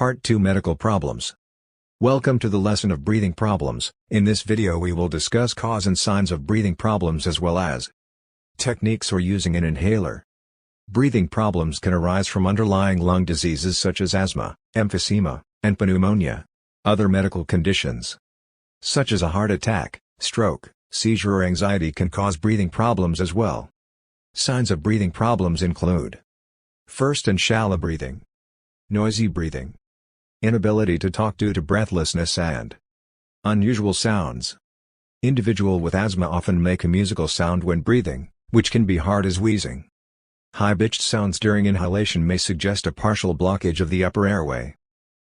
Part 2 Medical Problems. Welcome to the lesson of breathing problems. In this video we will discuss cause and signs of breathing problems as well as techniques for using an inhaler. Breathing problems can arise from underlying lung diseases such as asthma, emphysema, and pneumonia. Other medical conditions, such as a heart attack, stroke, seizure or anxiety can cause breathing problems as well. Signs of breathing problems include: first and shallow breathing, noisy breathing, inability to talk due to breathlessness and unusual sounds. Individual with asthma often make a musical sound when breathing, which can be hard as wheezing. High-pitched sounds during inhalation may suggest a partial blockage of the upper airway.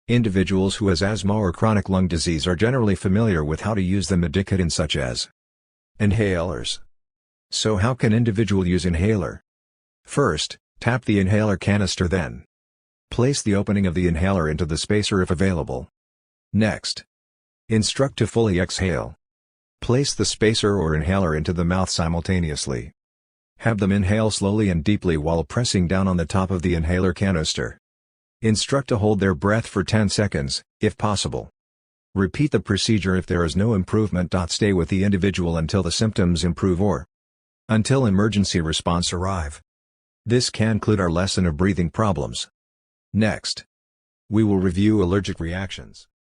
Individuals who has asthma or chronic lung disease are generally familiar with how to use the medication such as inhalers. So how can individual use inhaler? First, tap the inhaler canister, then place the opening of the inhaler into the spacer if available. Next, instruct to fully exhale. Place the spacer or inhaler into the mouth simultaneously. Have them inhale slowly and deeply while pressing down on the top of the inhaler canister. Instruct to hold their breath for 10 seconds, if possible. Repeat the procedure if there is no improvement. Stay with the individual until the symptoms improve or until emergency response arrive. This can conclude our lesson of breathing problems. Next, we will review allergic reactions.